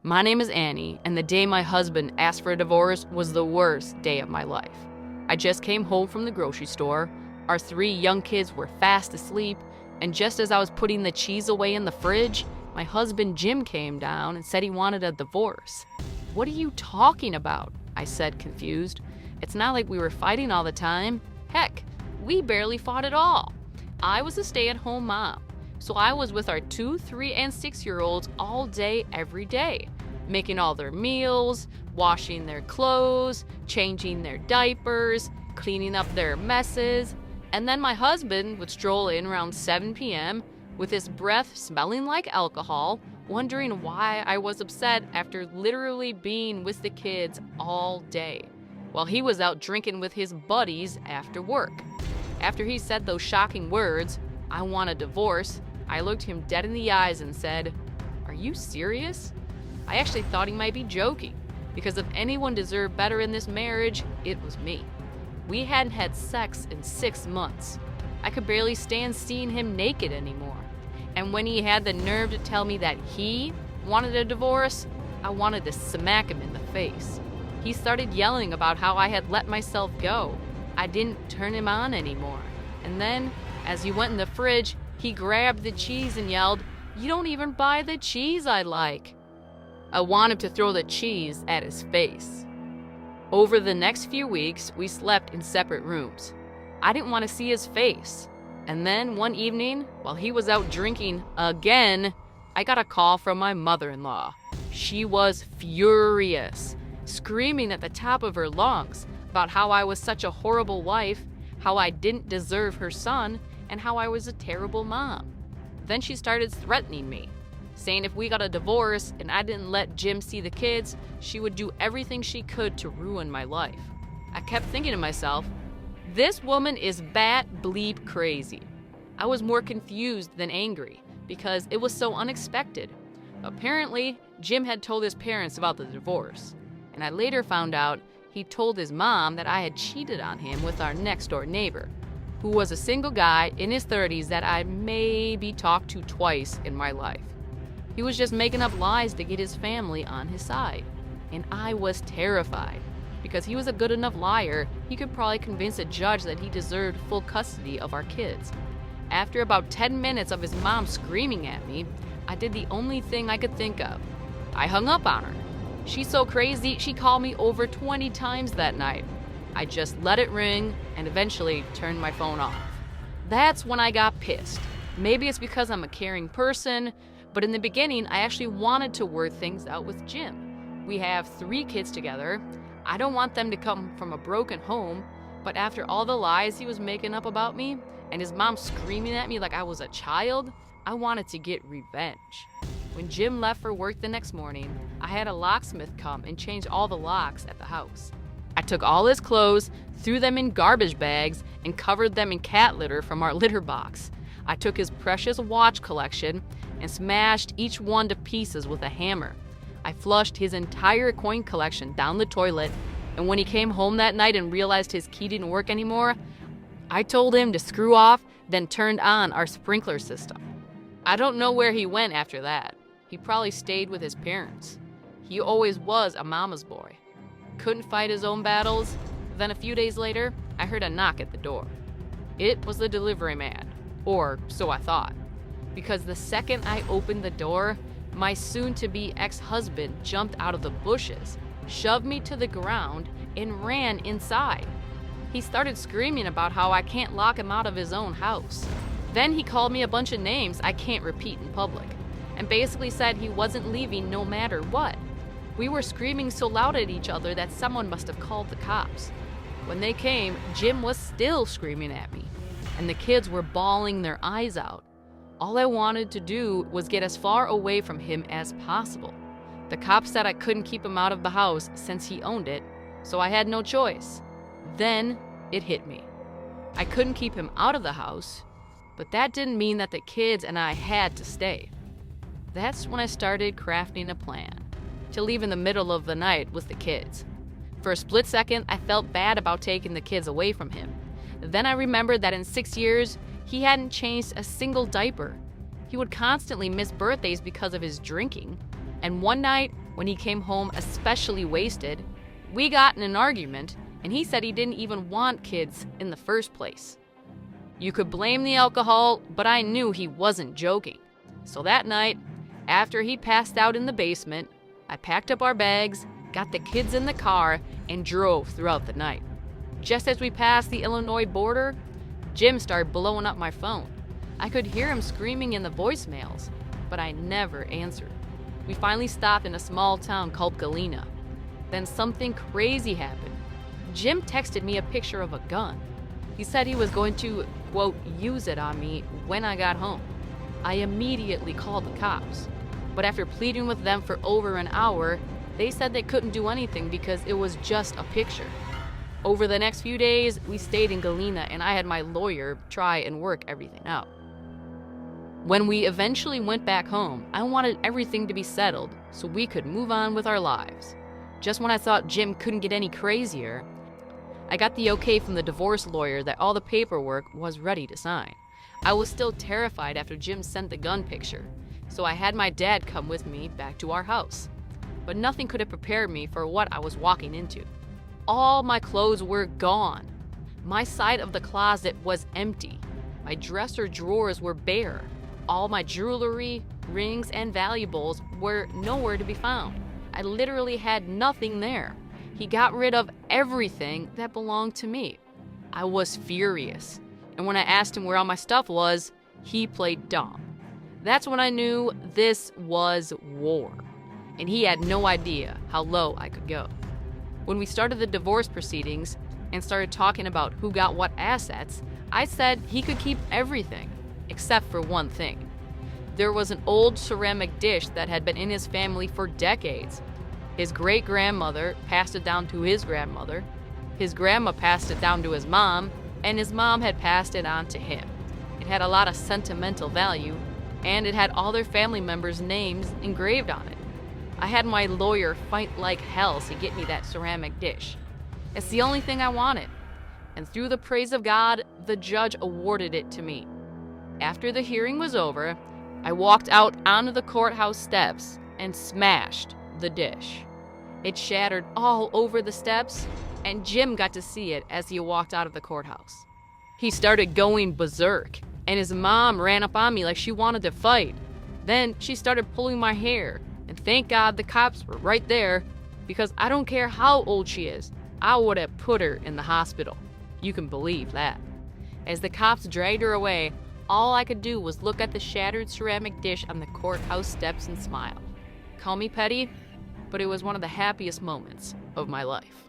My name is Annie, and the day my husband asked for a divorce was the worst day of my life. I just came home from the grocery store. Our 3 young kids were fast asleep, and just as I was putting the cheese away in the fridge, my husband Jim came down and said he wanted a divorce. "What are you talking about?" I said, confused. "It's not like we were fighting all the time. Heck, we barely fought at all. I was a stay-at-home mom, so I was with our 2, 3, and 6-year-olds all day, every day, making all their meals, washing their clothes, changing their diapers, cleaning up their messes. And then my husband would stroll in around 7 p.m. with his breath smelling like alcohol, wondering why I was upset after literally being with the kids all day, while he was out drinking with his buddies after work. After he said those shocking words, "I want a divorce," I looked him dead in the eyes and said, "Are you serious?" I actually thought he might be joking, because if anyone deserved better in this marriage, it was me. We hadn't had sex in 6 months. I could barely stand seeing him naked anymore. And when he had the nerve to tell me that he wanted a divorce, I wanted to smack him in the face. He started yelling about how I had let myself go. I didn't turn him on anymore. And then, as he went in the fridge, he grabbed the cheese and yelled, "You don't even buy the cheese I like." I wanted to throw the cheese at his face. Over the next few weeks, we slept in separate rooms. I didn't want to see his face. And then one evening, while he was out drinking again, I got a call from my mother-in-law. She was furious, screaming at the top of her lungs about how I was such a horrible wife, how I didn't deserve her son, and how I was a terrible mom. Then she started threatening me, saying if we got a divorce and I didn't let Jim see the kids, she would do everything she could to ruin my life. I kept thinking to myself, this woman is bat bleep crazy. I was more confused than angry because it was so unexpected. Apparently, Jim had told his parents about the divorce, and I later found out he told his mom that I had cheated on him with our next-door neighbor, who was a single guy in his 30s that I maybe talked to twice in my life. He was just making up lies to get his family on his side, and I was terrified. Because he was a good enough liar, he could probably convince a judge that he deserved full custody of our kids. After about 10 minutes of his mom screaming at me, I did the only thing I could think of. I hung up on her. She's so crazy, she called me over 20 times that night. I just let it ring and eventually turned my phone off. That's when I got pissed. Maybe it's because I'm a caring person, but in the beginning, I actually wanted to work things out with Jim. We have 3 kids together. I don't want them to come from a broken home, but after all the lies he was making up about me and his mom screaming at me like I was a child, I wanted to get revenge. When Jim left for work the next morning, I had a locksmith come and change all the locks at the house. I took all his clothes, threw them in garbage bags, and covered them in cat litter from our litter box. I took his precious watch collection and smashed each one to pieces with a hammer. I flushed his entire coin collection down the toilet, and when he came home that night and realized his key didn't work anymore, I told him to screw off, then turned on our sprinkler system. I don't know where he went after that. He probably stayed with his parents. He always was a mama's boy. Couldn't fight his own battles. Then a few days later, I heard a knock at the door. It was the delivery man, or so I thought, because the second I opened the door, my soon-to-be ex-husband jumped out of the bushes, shoved me to the ground, and ran inside. He started screaming about how I can't lock him out of his own house. Then he called me a bunch of names I can't repeat in public, and basically said he wasn't leaving no matter what. We were screaming so loud at each other that someone must have called the cops. When they came, Jim was still screaming at me, and the kids were bawling their eyes out. All I wanted to do was get as far away from him as possible. The cops said I couldn't keep him out of the house since he owned it, so I had no choice. Then it hit me. I couldn't keep him out of the house, but that didn't mean that the kids and I had to stay. That's when I started crafting a plan to leave in the middle of the night with the kids. For a split second, I felt bad about taking the kids away from him. Then I remembered that in 6 years, he hadn't changed a single diaper. He would constantly miss birthdays because of his drinking. And one night, When he came home especially wasted, we got in an argument, and he said he didn't even want kids in the first place. You could blame the alcohol, but I knew he wasn't joking. So that night, after he passed out in the basement, I packed up our bags, got the kids in the car, and drove throughout the night. Just as we passed the Illinois border, Jim started blowing up my phone. I could hear him screaming in the voicemails, but I never answered. We finally stopped in a small town called Galena. Then something crazy happened. Jim texted me a picture of a gun. He said he was going to, quote, use it on me when I got home. I immediately called the cops, but after pleading with them for over an hour, they said they couldn't do anything because it was just a picture. Over the next few days, we stayed in Galena and I had my lawyer try and work everything out. When we eventually went back home, I wanted everything to be settled so we could move on with our lives. Just when I thought Jim couldn't get any crazier, I got the okay from the divorce lawyer that all the paperwork was ready to sign. I was still terrified after Jim sent the gun picture, so I had my dad come with me back to our house. But nothing could have prepared me for what I was walking into. All my clothes were gone. My side of the closet was empty. My dresser drawers were bare. All my jewelry, rings, and valuables were nowhere to be found. I literally had nothing there. He got rid of everything that belonged to me. I was furious, and when I asked him where all my stuff was, he played dumb. That's when I knew this was war, and he had no idea how low I could go. When we started the divorce proceedings and started talking about who got what assets, I said he could keep everything, except for one thing. There was an old ceramic dish that had been in his family for decades. His great-grandmother passed it down to his grandmother, his grandma passed it down to his mom, and his mom had passed it on to him. It had a lot of sentimental value, and it had all their family members' names engraved on it. I had my lawyer fight like hell to get me that ceramic dish. It's the only thing I wanted, and through the praise of God, the judge awarded it to me. After the hearing was over, I walked out onto the courthouse steps and smashed the dish. It shattered all over the steps, and Jim got to see it as he walked out of the courthouse. He started going berserk, and his mom ran up on me like she wanted to fight. Then she started pulling my hair, and thank God the cops were right there, because I don't care how old she is, I would have put her in the hospital. You can believe that. As the cops dragged her away, all I could do was look at the shattered ceramic dish on the courthouse steps and smile. Call me petty, but it was one of the happiest moments of my life.